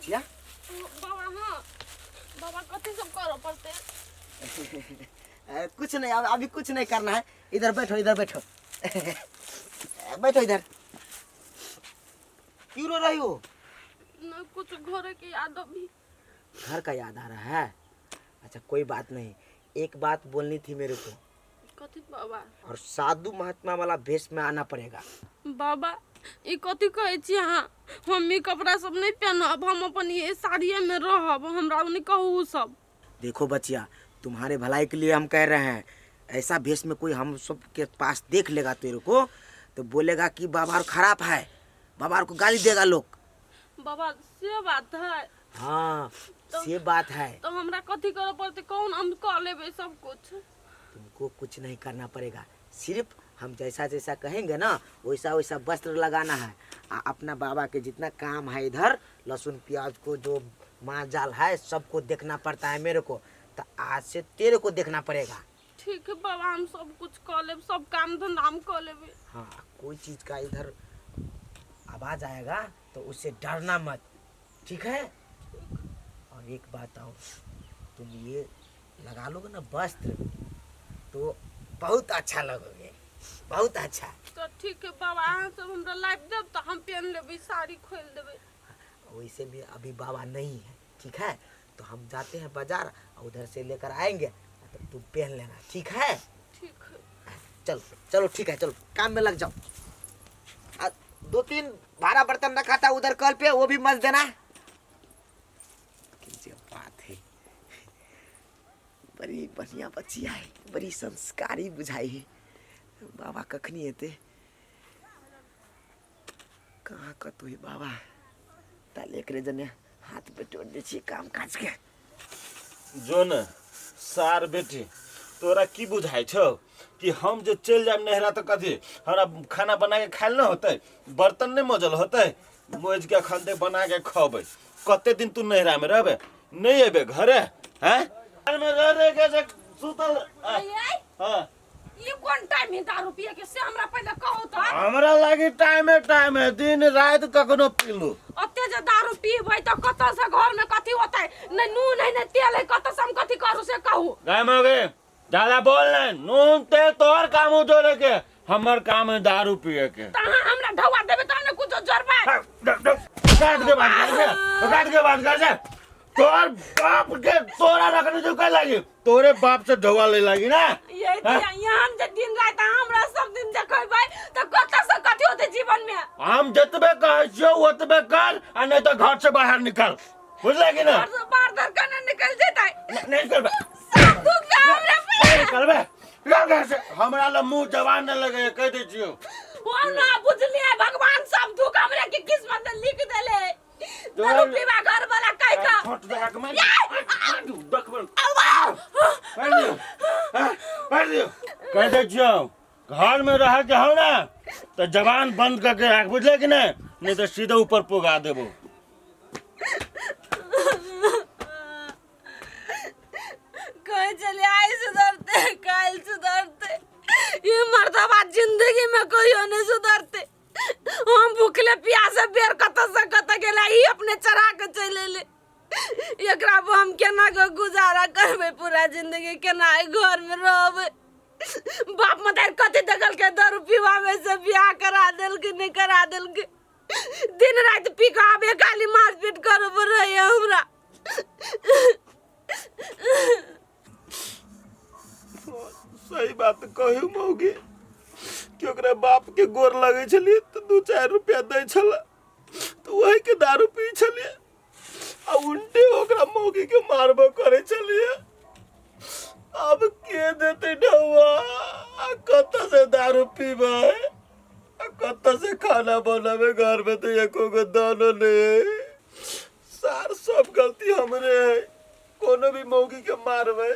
बचिया? बाबा हाँ बाबा कथी सब करो पड़ते? कुछ नहीं, अभी कुछ नहीं करना है। इधर बैठो, इधर बैठो। बैठो इधर। क्यों रो रही हो? ना कुछ घर की याद अभी। घर का याद आ रहा है? अच्छा कोई बात नहीं, एक बात बोलनी थी मेरे को। कथी बाबा? और साधु महात्मा वाला भेष में आना पड़ेगा। बाबा ये कथी कहे छी अहाँ? हम ई कपड़ा सब नहीं पहनब, हम अपन ये साड़िए में रहब, हमरा नहीं कहू सब। देखो बचिया, तुम्हारे भलाई के लिए हम कह रहे हैं। ऐसा भेष में कोई हम सब के पास देख लेगा तेरे को तो बोलेगा कि बाबा खराब है, बाबा को गाली देगा लोग। बाबा से बात है? हाँ से बात है। तो हमरा कथी करे पड़ते? कौन हम कर लेबे सब कुछ? तुमको कुछ नहीं करना पड़ेगा, सिर्फ हम जैसा जैसा कहेंगे ना वैसा वैसा वस्त्र लगाना है। अपना बाबा के जितना काम है इधर, लहसुन प्याज को जो माल जाल है सबको देखना पड़ता है मेरे को। तो आज से तेरे को देखना पड़ेगा। ठीक है बाबा, हम सब कुछ कर लेब, सब काम धंधा हम कर लेबे। हाँ कोई चीज का इधर आवाज आएगा तो उससे डरना मत, ठीक है? और एक बात और, तुम ये लगा लोगे ना वस्त्र तो बहुत अच्छा लगोगे, बहुत अच्छा। तो ठीक है बाबा, अहाँ सब हमरा लाइफ देब तो हम पहन लेबे, साड़ी खोल देबे। वैसे भी अभी बाबा नहीं है, ठीक है? तो हम जाते हैं बाजार और उधर से लेकर आएंगे तो तुम पहन लेना, ठीक है? ठीक है। चलो चलो ठीक है, चलो काम में लग जाओ। 2-3 भारा बर्तन रखा था उधर कल पे, वो भी मत देना। बात है, बड़ी बढ़िया बच्चिया है, बड़ी संस्कारी बुझाई है। बाबा कखनी हेते? कहाँ कतु है बाबा? ताले एकरे जने हाथ पे टोट दे छी काम काज के। जो न सार बेटी, तोरा की बुझाई छौ कि हम जो चल जाए नहरा तो कथी हमरा खाना बना के खाइल न होते? बर्तन नहीं मजल होते? मोज के खंडे बना के खबे। कते दिन तू नहरा में रहबे? नहीं अबे घरे? हैं? घर में रह के सुतल। हां ये कौन टाइम है दारू पिए के? से हमरा पहले कहो तो। हमरा लागी टाइम है, दिन रात कखनो पीलू। अते जे दारू पीबै त कत से घर में कथी होतै? नहीं नून है नहीं तेल है, कत से हम कथी करू से कहू? गाय मगे ज्यादा बोल न, नून तेल तोहर काम हो जोड़े के, हमर काम है दारू पिए के। त हमरा ढवा देबे त हमने कुछ जोरबा। काट के बात कर से। तोर बाप के तोरा रखने जो का लगी, तोरे बाप से ढवा ले लगी ना। ये यहाँ जे दिन रात हमरा सब दिन देखबै त कत से कथी होतै जीवन में? हम जतबे कहै छियौ ओतबे कर, आ नहीं तो घर से बाहर निकल, बुझले कि ना? घर से बाहर दरकन निकल जेतै। नहीं निकलबे, तू का हमरा पे निकलबे घर से। हमरा ल मुंह जवान न लगे, कह दे छियौ। हम ना बुझलिए, भगवान सब दुख हमरा के किस्मत में लिख देले। दारू पीवा घर वाला कह का छोट जगह के मैं देखबल पढ़ दियो। कह दे छियौ घर में रह के हो ना तो जवान बंद करके रख, बुझले कि नहीं तो सीधे ऊपर पुगा देबो। कहे चले आई सुधरते, काल सुधरते, ये मर्दबा जिंदगी में कोई नहीं सुधरते। हम भूखले प्यासे बेर कत से कत गेला, ही अपने चरा के चले ले। एकरा पर हम केना के गुजारा करबे? पूरा जिंदगी केना घर में रहबे? बाप मदार कथी देखल के दारू पीवा में से बियाह करा देल के नहीं करा देल के? दिन रात पी के आबे गाली मारपीट करे पड़े हमरा। सही बात कहू मौगी कि ओकरा बाप के गोर लगे छलिए तो 2-4 रुपया दै छला तो वही के दारू पी छलिए, आ उल्टे ओकरा मौगी के मारबो करे छलिए। अब के देते ढवा? कत से दारू पीबे, कत से खाना बनावे? घर में तो एको गो दानो नहीं। सार सब गलती हमरे है, कोनो भी मौगी के मारबे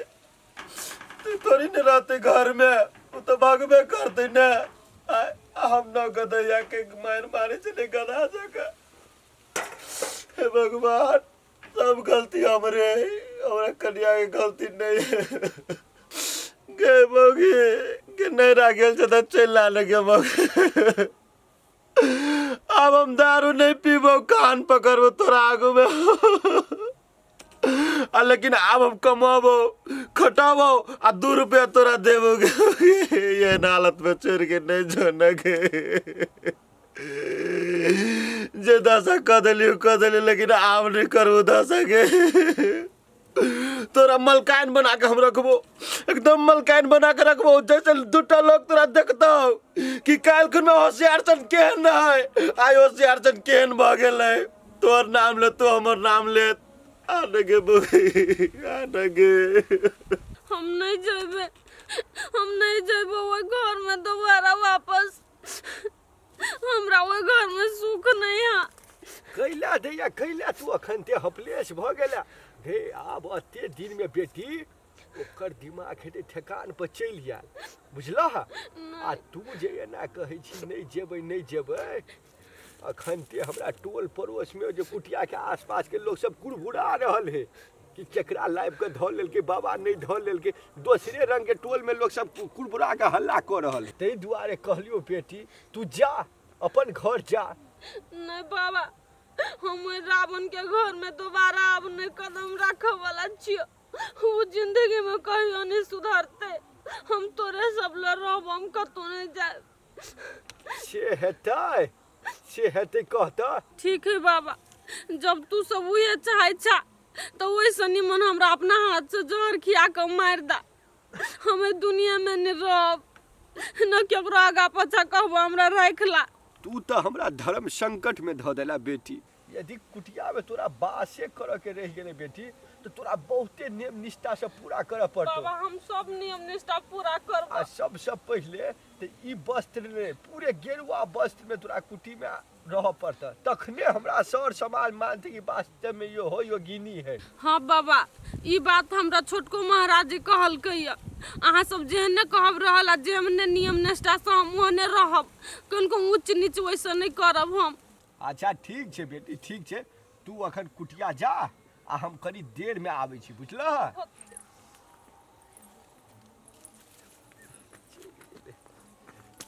तू थोड़ी न रहते घर में, वो तो भागबे करते न। हम न गदैया के मार मारे चले गधा जगह। हे भगवान, सब गलती हमरे है, हमरा कन्या के गलती नहीं है। गे मौगी के नहीं गेल छ त चल लगे मौगी। अब हम दारू नहीं पीबो, कान पकड़बो तोरा आगू में। लेकिन अब हम कमाबो, खटाबो आ 2 रुपया तोरा देबोगे। ये हालत में छोड़ के नहीं छोड़ना के। जे दशा कह दिली, लेकिन आब नहीं करू दशा के। तोरा मलकान बना के हम रखबो, एकदम मलकान बना के रखबो। जैसे 2टा लोग तोरा देखतो कि काल खुन में होशियार सन केहन है, आइ होशियार सन केहन भ गेलै। तोर नाम ले, तो हमर नाम ले। आनगे बुगी, आनगे। हम नहीं जेबे वो घर में दोबारा वापस। हमरा वो घर में सुख नहीं है। कैला दैया कैला, तू अखन ते हपलेस भ गेला। हे आब अते दिन में बेटी ओकर दिमाग हेते ठेकान पर चलि गेल, बुझलह। आ तू जे एना कहै छी नहीं जेबै, अखन ते हमरा टोल पड़ोस में जे कुटिया के आसपास के लोग सब कुड़बुड़ा रहल है कि केकरा लाइव के धो लेलकै, बाबा नहीं धो लेलकै। दोसरे रंग के टोल में लोग सब कुड़बुड़ा के हल्ला कर रहल है। तै दुआरे कहलियो बेटी तू जा, अपन घर जा। नहीं बाबा, हम रावण के घर में दोबारा अब नहीं कदम रखे वाला छियो। वो जिंदगी में कहियो नहीं सुधरते। हम तोरे सब ले रहब, हम कतौ नहीं जाए। से हेतै कहता। ठीक है बाबा, जब तू सब ये चाहे छा तो वैसे निमन हमरा अपना हाथ से जहर खिया के मार दा। हमें दुनिया में नहीं रहब, न केकरो आगा पाछा कहबो हमरा राख ला। तू तो हमरा धर्म संकट में धो देला बेटी। यदि कुटिया में तोरा बासे करे के रह गेले बेटी, तो तोरा बहुते नियम निष्ठा से पूरा करे पड़तो। बाबा हम सब नियम निष्ठा पूरा करब। आ सबसे पहले तो ई वस्त्र ने पूरे गेरुआ वस्त्र में तोरा कुटी में रह पड़ता, तखने हमरा सर समाज मानते कि वास्तव में यो हो योगिनी है। हाँ बाबा, ई बात हमरा छोटको महाराज जी कहलकै। अहाँ सब जेहने कहब रहल, जेहने नियम निष्ठा से हम ओहने रहब। कनको ऊंच नीच वैसे नहीं करब हम। अच्छा ठीक छे बेटी, ठीक छे। तू अखन कुटिया जा, आ हम कनी देर में आबै छी, बुझलह।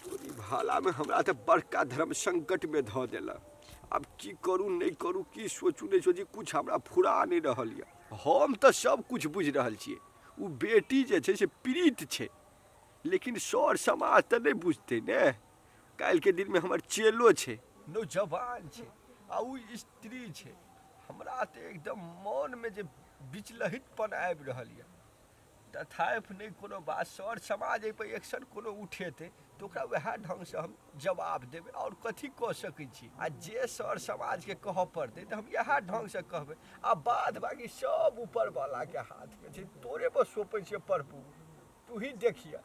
तोरी भाला में हमरा तो बड़का धर्म संकट में धो देला। अब की करू नहीं करू, की सोचू नहीं सोची, कुछ हमरा फुरा नहीं रहल या। हम तो सब कुछ बुझ रहल छिए। उ बेटी जे छे से पीड़ित छे, लेकिन सर समाज तो नहीं बुझते ने। काल के दिन में हमर चेलो छे, नौजवान छे, आ उ स्त्री छे। हमरा तो एकदम मन में जे विचलितपन आबि रहल या। तथापि नहीं कोनो बात, सर समाज एहि पर एक्शन कोनो उठेते तो ओकरा वएह ढंग से हम जवाब देबै। और कथी कह सकै छी? आ जे सर समाज के कह पड़ते तो हम यह ढंग से कहबै। आ बाद बाकी सब ऊपर वाला के हाथ में छे, तोरे पर सौंपै छियै प्रभु, तू ही देखिए।